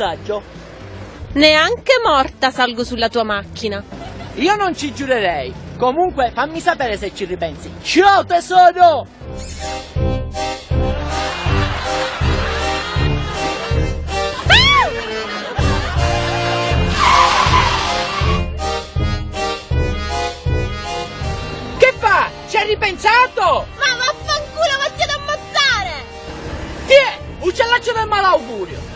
passaggio? Neanche morta salgo sulla tua macchina. Io non ci giurerei. Comunque fammi sapere se ci ripensi. Ciao tesoro! Che fa? Ci hai ripensato? Ma vaffanculo, vatti ad ammazzare! Tiè, uccellaccio del malaugurio!